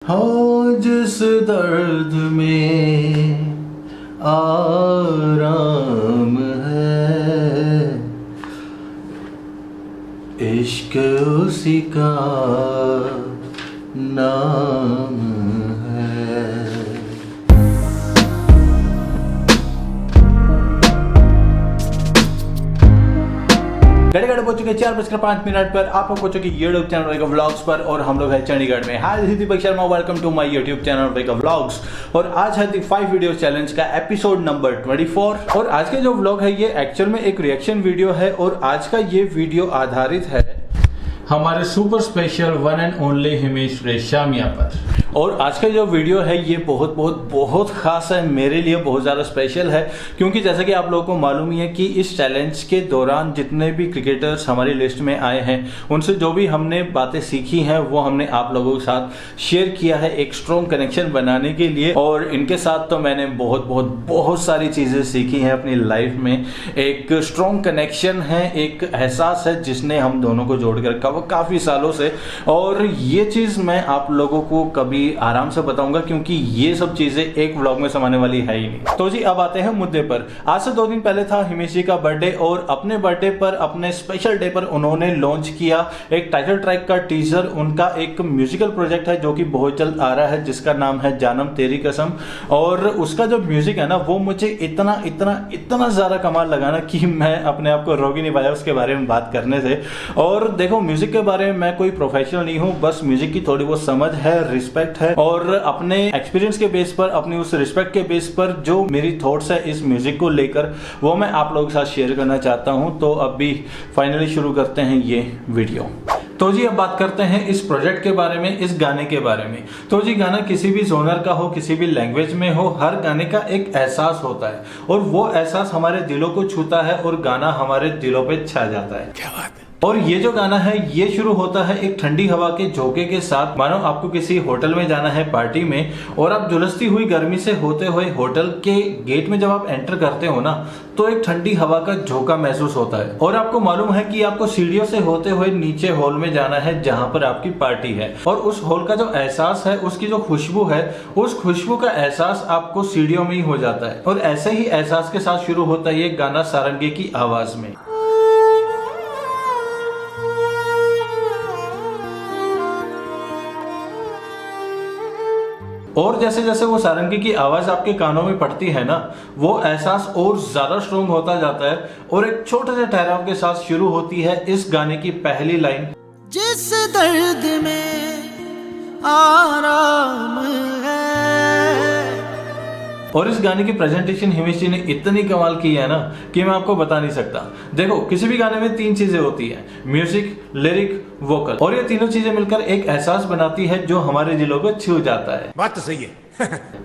हो जिस दर्द में आराम है, इश्क उसी का नाम है। घड़ी पहुंच चुके 4:05 पर। आप लोग पहुंच चुके यूट्यूब चैनल वेगा व्लॉग्स पर और हम लोग हैं चंडीगढ़ में। Hi, this is Deepak Sharma, welcome to my YouTube channel Vega vlogs. और आज है दी 5 वीडियो चैलेंज का एपिसोड नंबर 24। और आज के जो व्लॉग है ये एक्चुअल में एक रिएक्शन वीडियो है और आज का ये वीडियो आधारित है हमारे super special one and only Himesh Reshammiya पर। और आज का जो वीडियो है ये बहुत खास है, मेरे लिए बहुत ज़्यादा स्पेशल है, क्योंकि जैसा कि आप लोगों को मालूम ही है कि इस चैलेंज के दौरान जितने भी क्रिकेटर्स हमारी लिस्ट में आए हैं उनसे जो भी हमने बातें सीखी हैं वो हमने आप लोगों के साथ शेयर किया है एक स्ट्रॉन्ग कनेक्शन बनाने के लिए। और इनके साथ तो मैंने बहुत सारी चीज़ें सीखी हैं अपनी लाइफ में। एक स्ट्रॉन्ग कनेक्शन है, एक एहसास है जिसने हम दोनों को जोड़कर काफ़ी सालों से। और ये चीज़ मैं आप लोगों को कभी आराम से बताऊंगा, क्योंकि ये सब चीजें एक व्लॉग में समाने वाली है ही नहीं। तो जी अब आते हैं मुद्दे पर। आज से 2 दिन पहले था हिमेश जी का बर्थडे और अपने बर्थडे पर, अपने स्पेशल डे पर उन्होंने लॉन्च किया एक टाइटल ट्रैक का टीजर। उनका एक म्यूजिकल प्रोजेक्ट है जो कि बहुत जल्द आ रहा है, जिसका नाम है जानम तेरी कसम। और उसका जो म्यूजिक है ना वो मुझे इतना ज्यादा कमाल लगा ना कि मैं अपने आप को रोक ही नहीं पाया उसके बारे में बात करने से। और देखो, म्यूजिक के बारे में मैं कोई प्रोफेशनल नहीं हूँ, बस म्यूजिक की थोड़ी बहुत समझ है, रिस्पेक्ट है, और अपने एक्सपीरियंस के बेस पर, अपनी उस रिस्पेक्ट के बेस पर जो मेरी थॉट्स है इस म्यूजिक को लेकर वो मैं आप लोगों के साथ शेयर करना चाहता हूं। तो अभी फाइनली शुरू करते हैं ये वीडियो। तो जी अब बात करते हैं इस प्रोजेक्ट के बारे में, इस गाने के बारे में। तो जी गाना किसी भी जोनर का हो, किसी भी लैंग्वेज में हो, हर गाने का एक एहसास होता है और वो एहसास हमारे दिलों को छूता है और गाना हमारे दिलों पे छा जाता है। क्या बात है। और ये जो गाना है ये शुरू होता है एक ठंडी हवा के झोंके के साथ, मानो आपको किसी होटल में जाना है पार्टी में, और आप झुलसती हुई गर्मी से होते हुए होटल के गेट में जब आप एंटर करते हो ना तो एक ठंडी हवा का झोंका महसूस होता है। और आपको मालूम है कि आपको सीढ़ियों से होते हुए नीचे हॉल में जाना है जहां पर आपकी पार्टी है। और उस हॉल का जो एहसास है, उसकी जो खुशबू है, उस खुशबू का एहसास आपको सीढ़ियों में ही हो जाता है। और ऐसे ही एहसास के साथ शुरू होता है ये गाना सारंगी की आवाज में। और जैसे जैसे वो सारंगी की आवाज आपके कानों में पड़ती है ना, वो एहसास और ज्यादा स्ट्रॉन्ग होता जाता है। और एक छोटे से ठहराव के साथ शुरू होती है इस गाने की पहली लाइन, जिस दर्द में आराम है। और इस गाने की प्रेजेंटेशन हिमेश जी ने इतनी कमाल की है ना कि मैं आपको बता नहीं सकता। देखो, किसी भी गाने में 3 चीजें होती है, म्यूजिक, लिरिक, वोकल, और ये तीनों चीजें मिलकर एक एहसास बनाती है जो हमारे दिलों को छू जाता है। बात तो सही है।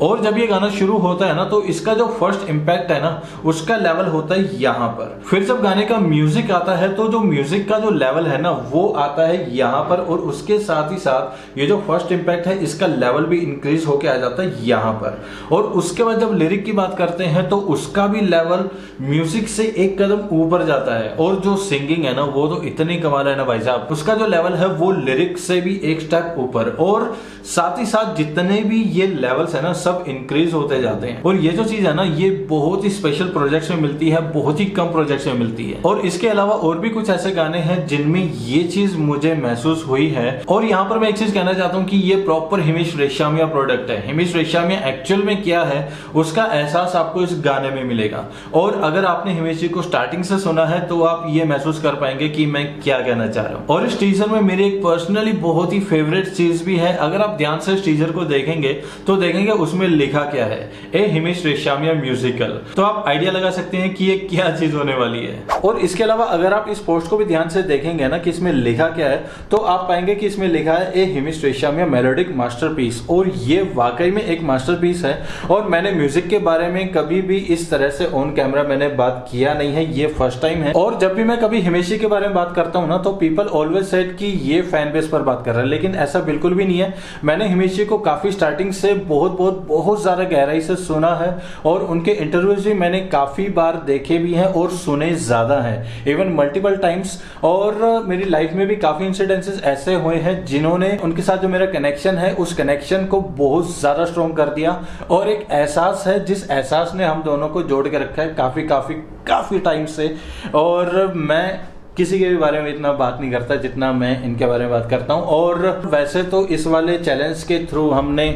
और जब ये गाना शुरू होता है ना तो इसका जो फर्स्ट इम्पैक्ट है ना उसका लेवल होता है यहाँ पर। फिर जब गाने का म्यूजिक आता है तो जो म्यूजिक का जो लेवल है ना वो आता है यहाँ पर, और उसके साथ ही साथ ये जो फर्स्ट इम्पैक्ट है इसका लेवल भी इंक्रीज होके आ जाता है यहाँ पर। और उसके बाद जब लिरिक की बात करते हैं तो उसका भी लेवल म्यूजिक से एक कदम ऊपर जाता है। और जो सिंगिंग है ना वो तो इतनी कमाल है ना भाई साहब, उसका जो लेवल है वो लिरिक से भी एक स्टेप ऊपर। और साथ ही साथ जितने भी ये लेवल है ना सब इंक्रीज होते जाते हैं। और ये जो चीज है ना ये बहुत ही स्पेशल प्रोजेक्ट्स में मिलती है, बहुत ही कम प्रोजेक्ट्स में मिलती है। और इसके अलावा और भी कुछ ऐसे गाने हैं जिनमें ये चीज मुझे महसूस हुई है। और यहाँ पर मैं एक चीज कहना चाहता हूँ कि ये प्रॉपर हिमेश रेशमिया प्रोडक्ट है। हिमेश रेशमिया एक्चुअल में क्या है उसका एहसास आपको इस गाने में मिलेगा। और अगर आपने हिमेश जी को स्टार्टिंग से सुना है तो आप ये महसूस कर पाएंगे कि मैं क्या कहना चाह रहा हूँ। और इस टीजर में मेरी एक पर्सनली बहुत ही फेवरेट चीज भी है। अगर आप ध्यान से इस टीजर को देखेंगे तो देखेंगे उसमें लिखा क्या है, ए हिमेश रेशमिया म्यूजिकल। तो आप आइडिया लगा सकते हैं कि ये क्या चीज होने वाली है। और इसके अलावा अगर आप इस पोस्ट को भी ध्यान से देखेंगे ना कि इसमें लिखा क्या है तो आप पाएंगे कि इसमें लिखा है ए हिमेश रेशमिया मेलोडिक मास्टरपीस। और ये वाकई में एक मास्टरपीस है। और मैंने म्यूजिक के बारे में कभी भी इस तरह से ऑन कैमरा मैंने बात किया नहीं है, ये फर्स्ट टाइम है। और जब भी मैं कभी हिमेश जी के बारे में बात करता हूँ ना तो पीपल ऑलवेज से सेड कि ये फैन बेस पर बात कर रहा है, लेकिन ऐसा बिल्कुल भी नहीं है। मैंने हिमेश जी को काफ़ी स्टार्टिंग से बहुत ज़्यादा गहराई से सुना है और उनके इंटरव्यूज भी मैंने काफ़ी बार देखे भी हैं और सुने ज़्यादा हैं, इवन मल्टीपल टाइम्स। और मेरी लाइफ में भी काफ़ी इंसिडेंसेस ऐसे हुए हैं जिन्होंने उनके साथ जो मेरा कनेक्शन है उस कनेक्शन को बहुत ज़्यादा स्ट्रॉन्ग कर दिया, और एक एहसास है जिस एहसास ने हम दोनों को जोड़ के रखा है काफ़ी टाइम से। और मैं किसी के भी बारे में इतना बात नहीं करता जितना मैं इनके बारे में बात करता हूँ। और वैसे तो इस वाले चैलेंज के थ्रू हमने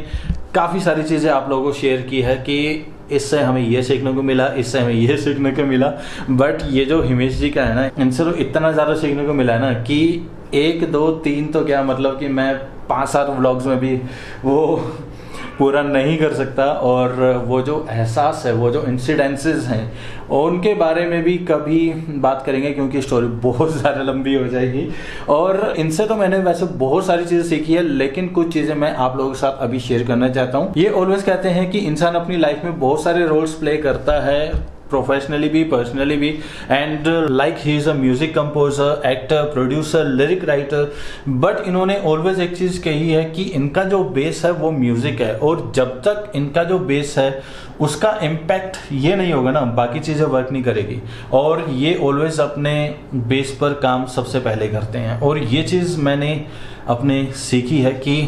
काफ़ी सारी चीज़ें आप लोगों को शेयर की है कि इससे हमें ये सीखने को मिला, इससे हमें ये सीखने को मिला। बट ये जो हिमेश जी का है ना, इनसे तो इतना ज़्यादा सीखने को मिला है ना कि 1 2 3 तो क्या, मतलब कि मैं 5-7 व्लॉग्स में भी वो पूरा नहीं कर सकता। और वो जो एहसास है, वो जो इंसिडेंसेस हैं, उनके बारे में भी कभी बात करेंगे क्योंकि स्टोरी बहुत ज़्यादा लंबी हो जाएगी। और इनसे तो मैंने वैसे बहुत सारी चीज़ें सीखी है, लेकिन कुछ चीज़ें मैं आप लोगों के साथ अभी शेयर करना चाहता हूँ। ये ऑलवेज कहते हैं कि इंसान अपनी लाइफ में बहुत सारे रोल्स प्ले करता है, प्रोफेशनली भी, पर्सनली भी। And like he is a music composer, actor, producer, lyric writer. But इन्होंने ऑलवेज एक चीज़ कही है कि इनका जो बेस है वो म्यूजिक है, और जब तक इनका जो बेस है उसका इम्पैक्ट ये नहीं होगा ना, बाकी चीज़ें वर्क नहीं करेगी। और ये ऑलवेज अपने बेस पर काम सबसे पहले करते हैं। और ये चीज़ मैंने अपने सीखी है कि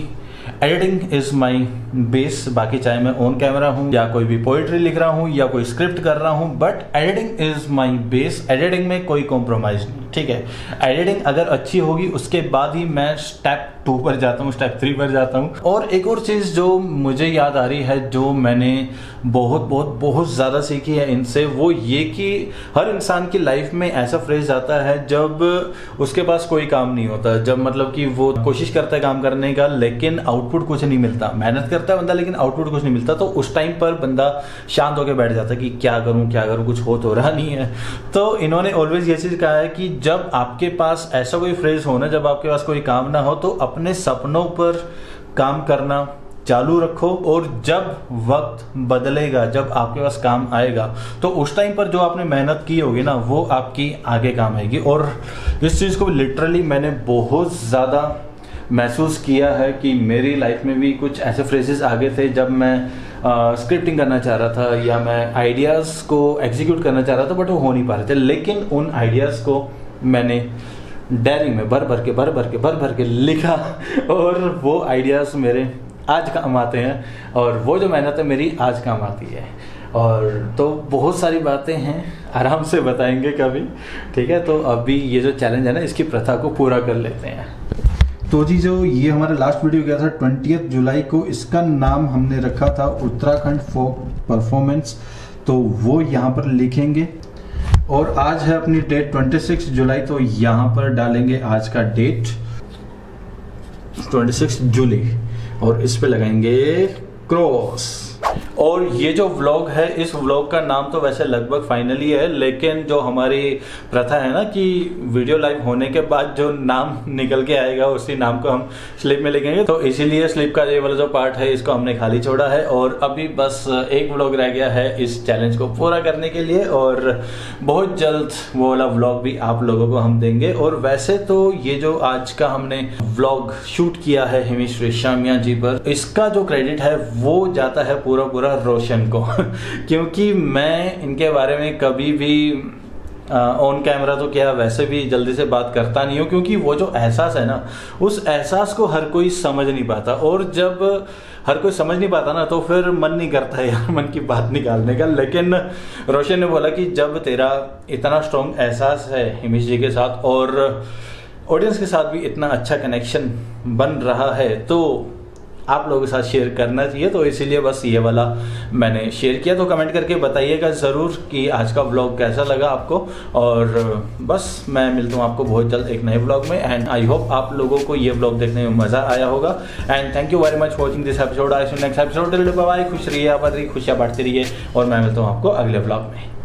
एडिटिंग इज़ माई बेस। बाकी चाहे मैं ऑन कैमरा हूँ या कोई भी पोइट्री लिख रहा हूँ या कोई स्क्रिप्ट कर रहा हूँ, but editing is my base. Editing में कोई कॉम्प्रोमाइज़ नहीं, ठीक है। एडिटिंग अगर अच्छी होगी उसके बाद ही मैं स्टेप 2 पर जाता हूँ, स्टेप 3 पर जाता हूँ। और एक और चीज़ जो मुझे याद आ रही है, जो मैंने बहुत ज़्यादा सीखी है इनसे, वो ये कि हर इंसान की लाइफ में ऐसा फ्रेज आता है जब उसके पास कोई काम नहीं होता, जब मतलब कि वो कोशिश करता है काम करने का लेकिन आउटपुट कुछ नहीं मिलता, मेहनत करता है बंदा लेकिन आउटपुट कुछ नहीं मिलता। तो उस टाइम पर बंदा शांत होकर बैठ जाता है कि क्या करूँ, कुछ हो तो रहा नहीं है। तो इन्होंने ऑलवेज ये चीज़ कहा है कि जब आपके पास ऐसा कोई फ्रेज हो ना, जब आपके पास कोई काम ना हो, तो अपने सपनों पर काम करना चालू रखो, और जब वक्त बदलेगा, जब आपके पास काम आएगा, तो उस टाइम पर जो आपने मेहनत की होगी ना, वो आपकी आगे काम आएगी। और इस चीज़ को लिटरली मैंने बहुत ज़्यादा महसूस किया है कि मेरी लाइफ में भी कुछ ऐसे फ्रेजेस आ गए थे जब मैं स्क्रिप्टिंग करना चाह रहा था या मैं आइडियाज़ को एग्जीक्यूट करना चाह रहा था, बट वो हो नहीं पा रहे थे। लेकिन उन आइडियाज़ को मैंने डायरी में भर भर के लिखा, और वो आइडियाज़ मेरे आज काम आते हैं, और वो जो मेहनत है मेरी आज काम आती है। और तो बहुत सारी बातें हैं, आराम से बताएंगे कभी, ठीक है। तो अभी ये जो चैलेंज है ना, इसकी प्रथा को पूरा कर लेते हैं। तो जी, जो ये हमारा लास्ट वीडियो गया था 20 जुलाई को, इसका नाम हमने रखा था उत्तराखंड फोक परफॉर्मेंस, तो वो यहाँ पर लिखेंगे। और आज है अपनी डेट 26 जुलाई, तो यहाँ पर डालेंगे आज का डेट 26 जुलाई, और इस पे लगाएंगे क्रॉस। और ये जो व्लॉग है, इस व्लॉग का नाम तो वैसे लगभग फाइनली है, लेकिन जो हमारी प्रथा है ना कि वीडियो लाइव होने के बाद जो नाम निकल के आएगा उसी नाम को हम स्लिप में लिखेंगे, तो इसीलिए स्लिप का ये वाला जो पार्ट है इसको हमने खाली छोड़ा है। और अभी बस एक व्लॉग रह गया है इस चैलेंज को पूरा करने के लिए, और बहुत जल्द वो वाला व्लॉग भी आप लोगों को हम देंगे। और वैसे तो ये जो आज का हमने व्लॉग शूट किया है हिमेश रेशमिया जी पर, इसका जो क्रेडिट है वो जाता है पूरा रोशन को क्योंकि मैं इनके बारे में कभी भी ऑन कैमरा तो क्या, वैसे भी जल्दी से बात करता नहीं हूँ, क्योंकि वो जो एहसास है ना, उस एहसास को हर कोई समझ नहीं पाता। और जब हर कोई समझ नहीं पाता ना, तो फिर मन नहीं करता यार मन की बात निकालने का। लेकिन रोशन ने बोला कि जब तेरा इतना स्ट्रॉन्ग एहसास है हिमेश जी के साथ, और ऑडियंस के साथ भी इतना अच्छा कनेक्शन बन रहा है, तो आप लोगों के साथ शेयर करना चाहिए। तो इसीलिए बस ये वाला मैंने शेयर किया। तो कमेंट करके बताइएगा ज़रूर कि आज का व्लॉग कैसा लगा आपको। और बस मैं मिलता हूँ आपको बहुत जल्द एक नए व्लॉग में, एंड आई होप आप लोगों को ये व्लॉग देखने में मज़ा आया होगा। And thank you very much for watching this episode. I see next episode. Bye, खुश रहिए, आबाद रहिए, खुशियाँ बांटते रहिए, और मैं मिलता हूँ आपको अगले व्लॉग में।